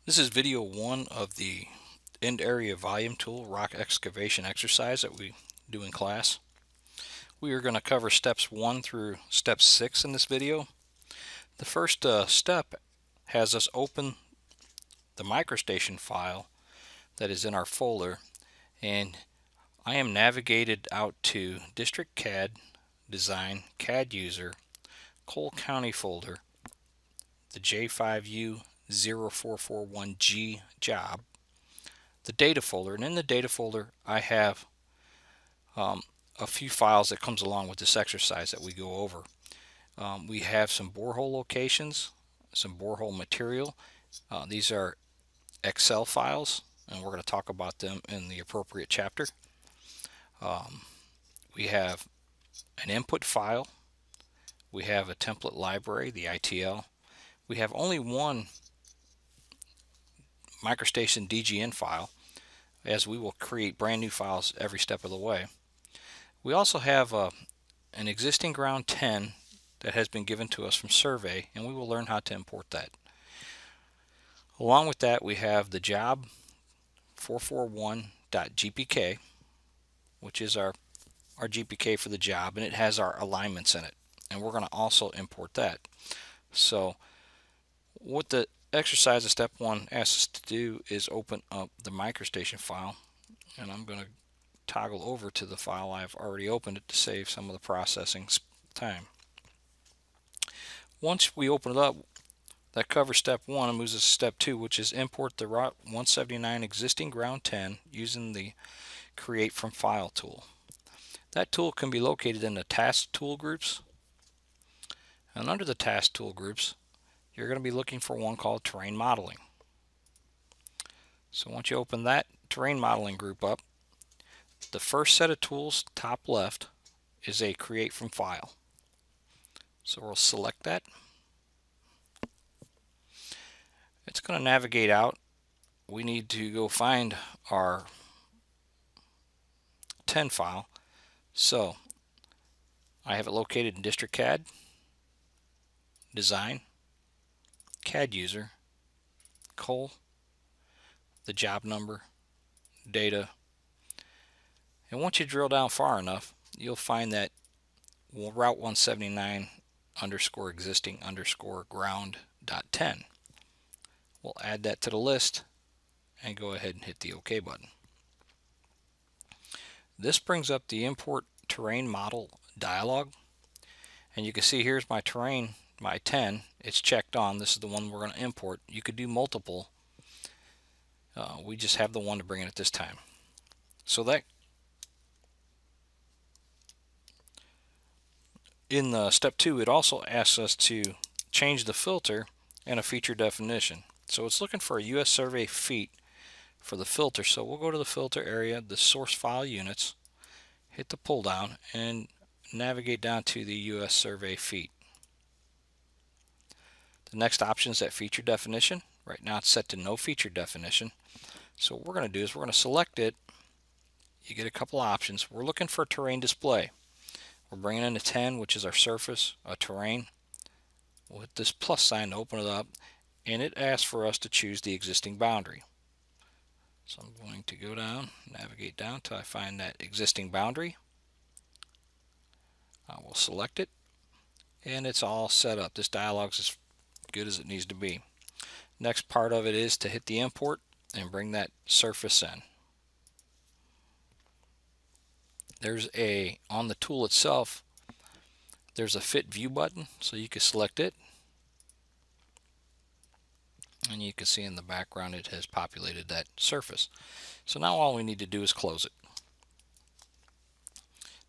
This is video 1 of the end area volume tool rock excavation exercise that we do in class. We are going to cover steps 1 through step 6 in this video. The first step has us open the Microstation file that is in our folder, and I am navigated out to District CAD, Design, CAD User, Cole County folder, the J5U0441G job, the data folder, and in the data folder I have a few files that comes along with this exercise that we go over. We have some borehole locations, some borehole material. These are Excel files, and we're going to talk about them in the appropriate chapter. We have an input file. We have a template library, the ITL. We have only one Microstation DGN file, as we will create brand new files every step of the way. We also have an existing ground 10 that has been given to us from survey, and we will learn how to import that. Along with that, we have the job 441.gpk, which is our GPK for the job, and it has our alignments in it, and we're going to also import that. So what the exercise of step 1 asks us to do is open up the Microstation file, and I'm going to toggle over to the file I've already opened it to save some of the processing time. Once we open it up, that covers step 1 and moves us to step 2, which is import the Route 179 existing ground 10 using the Create from File tool. That tool can be located in the task tool groups, and under the task tool groups you're going to be looking for one called terrain modeling. So once you open that terrain modeling group up, the first set of tools, top left, is a Create from File. So we'll select that. It's going to navigate out. We need to go find our 10 file. So I have it located in District CAD, Design, CAD User, Cole, the job number, data, and once you drill down far enough, you'll find that Route 179 underscore existing underscore ground dot 10. We'll add that to the list and go ahead and hit the OK button. This brings up the import terrain model dialog, and you can see here's my terrain, my 10. It's checked on. This is the one we're going to import. You could do multiple. We just have the one to bring in at this time. So that in step 2, it also asks us to change the filter and a feature definition. So it's looking for a US survey feet for the filter. So we'll go to the filter area, the source file units, hit the pull down, and navigate down to the US survey feet. The next option is that feature definition. Right now it's set to no feature definition. So what we're going to do is we're going to select it. You get a couple options. We're looking for terrain display. We're bringing in a 10, which is our surface, a terrain. We'll hit this plus sign to open it up, and it asks for us to choose the existing boundary. So I'm going to go down, navigate down till I find that existing boundary. I will select it, and it's all set up. This dialog's as good as it needs to be. Next part of it is to hit the import and bring that surface in. There's on the tool itself, there's a fit view button, so you can select it, and you can see in the background it has populated that surface. So now all we need to do is close it.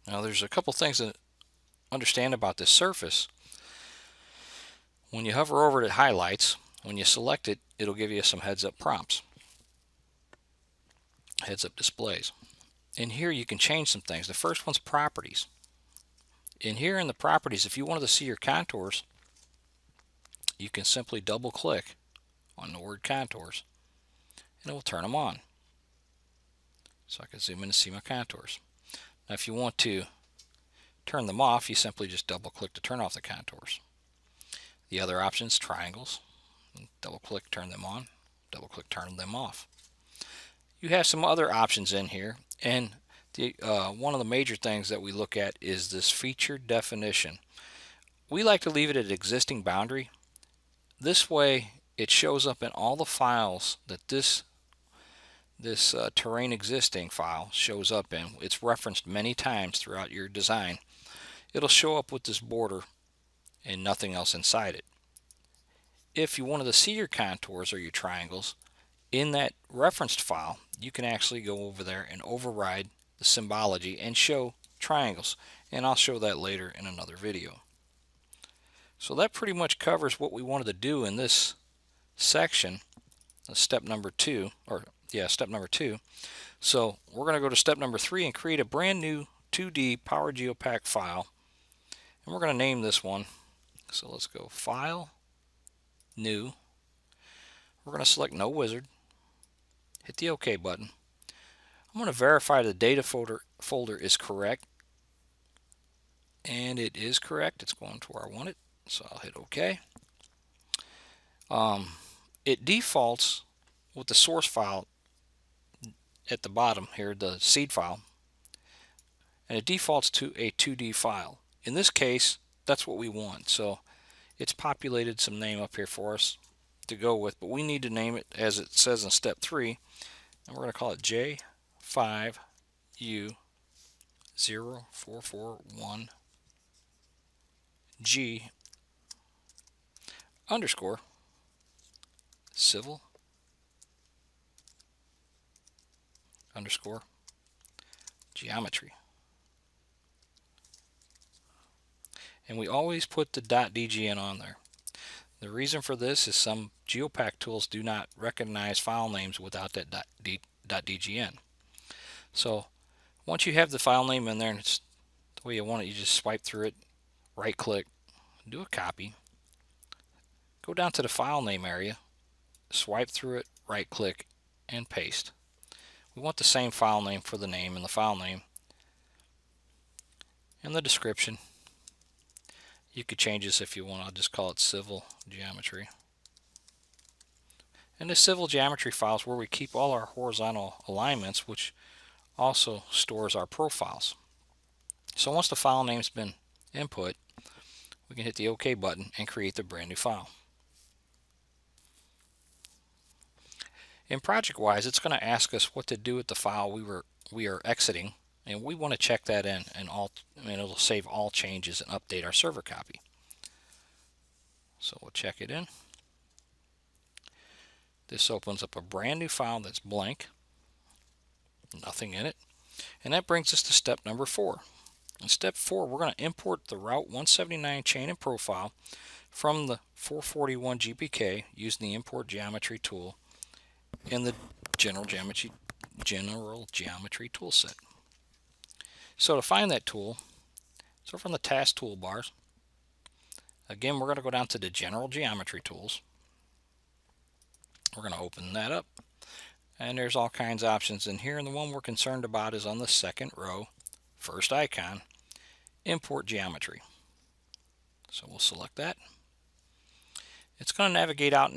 Now there's a couple things to understand about this surface. When you hover over it, it highlights. When you select it, it'll give you some heads-up prompts, heads-up displays. In here you can change some things. The first one's properties. In here in the properties, if you wanted to see your contours, you can simply double click on the word contours and it will turn them on. So I can zoom in and see my contours. Now if you want to turn them off, you simply just double click to turn off the contours. The other options, triangles, double click, turn them on. double click turn them off. You have some other options in here, and one of the major things that we look at is this feature definition. We like to leave it at existing boundary. This way it shows up in all the files that this terrain existing file shows up in. It's referenced many times throughout your design. It'll show up with this border and nothing else inside it. If you wanted to see your contours or your triangles in that referenced file, you can actually go over there and override the symbology and show triangles, and I'll show that later in another video. So that pretty much covers what we wanted to do in this section, step number 2. So we're going to go to step number 3 and create a brand new 2D Power GeoPak file, and we're going to name this one. So let's go File, New. We're going to select No Wizard, hit the OK button. I'm going to verify the data folder is correct, and it is correct. It's going to where I want it, so I'll hit OK. It defaults with the source file at the bottom here, the seed file, and it defaults to a 2D file. In this case, that's what we want, so it's populated some name up here for us to go with, but we need to name it as it says in step 3, and we're going to call it J5U0441G underscore civil underscore geometry. And we always put the .dgn on there. The reason for this is some GeoPak tools do not recognize file names without that .dgn. So once you have the file name in there and it's the way you want it, you just swipe through it, right click, do a copy, go down to the file name area, swipe through it, right click, and paste. We want the same file name for the name and the file name and the description. You could change this if you want. I'll just call it civil geometry. And the civil geometry file is where we keep all our horizontal alignments, which also stores our profiles. So once the file name's been input, we can hit the OK button and create the brand new file. In ProjectWise, it's going to ask us what to do with the file we are exiting, and we want to check that in, and it'll save all changes and update our server copy. So we'll check it in. This opens up a brand new file that's blank, nothing in it, and that brings us to step number 4. In step 4, we're going to import the Route 179 chain and profile from the 441 GPK using the Import Geometry tool in the General Geometry toolset. So to find that tool, so from the task toolbars, again we're going to go down to the General Geometry tools. We're going to open that up, and there's all kinds of options in here, and the one we're concerned about is on the second row, first icon, Import Geometry. So we'll select that. It's going to navigate out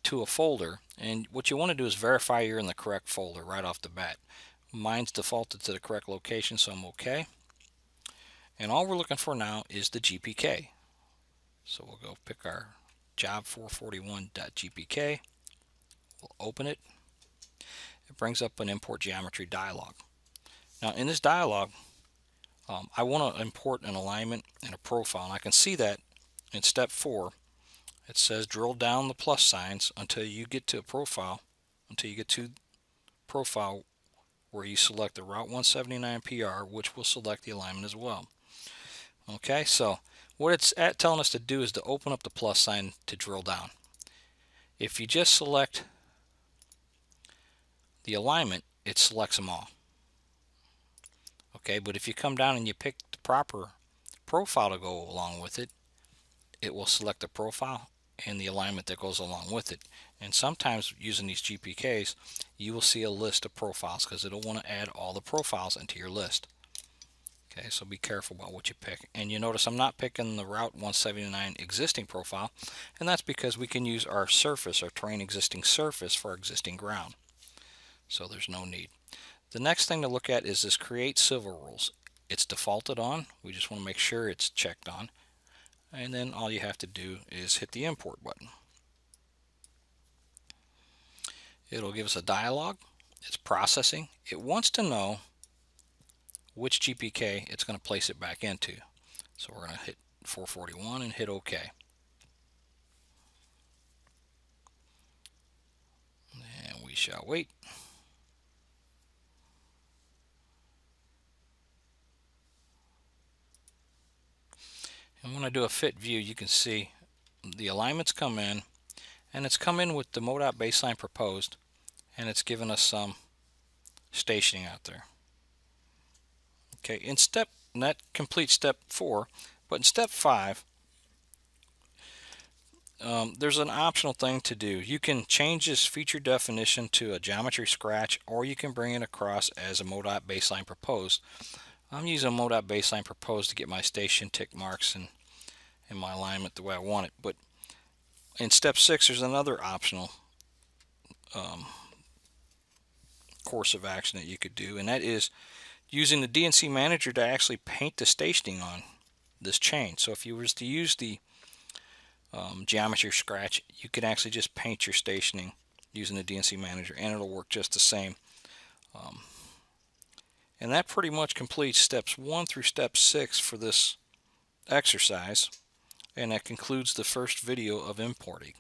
to a folder, and what you want to do is verify you're in the correct folder right off the bat. Mine's defaulted to the correct location, so I'm OK. And all we're looking for now is the GPK. So we'll go pick our job 441.gpk. We'll open it. It brings up an import geometry dialog. Now in this dialog, I want to import an alignment and a profile, and I can see that in step 4. It says drill down the plus signs until you get to a profile, where you select the Route 179 PR, which will select the alignment as well. Okay, so what it's telling us to do is to open up the plus sign to drill down. If you just select the alignment, it selects them all. Okay, but if you come down and you pick the proper profile to go along with it, it will select the profile and the alignment that goes along with it. And sometimes using these GPKs, you will see a list of profiles because it'll want to add all the profiles into your list. Okay, so be careful about what you pick. And you notice I'm not picking the Route 179 existing profile, and that's because we can use our surface, our terrain existing surface, for our existing ground. So there's no need. The next thing to look at is this Create Civil Rules. It's defaulted on. We just want to make sure it's checked on. And then all you have to do is hit the Import button. It'll give us a dialog. It's processing. It wants to know which GPK it's going to place it back into. So we're going to hit 441 and hit OK. And we shall wait. And when I do a fit view, you can see the alignments come in, and it's come in with the MoDOT baseline proposed, and it's given us some stationing out there. Okay, and that completes step 4, but in step 5, there's an optional thing to do. You can change this feature definition to a geometry scratch, or you can bring it across as a MoDOT baseline proposed. I'm using a MoDOT baseline proposed to get my station tick marks and my alignment the way I want it. But in step 6, there's another optional course of action that you could do, and that is using the DNC manager to actually paint the stationing on this chain. So if you were to use the geometry scratch, you can actually just paint your stationing using the DNC manager, and it'll work just the same. And that pretty much completes steps 1 through step 6 for this exercise, and that concludes the first video of importing.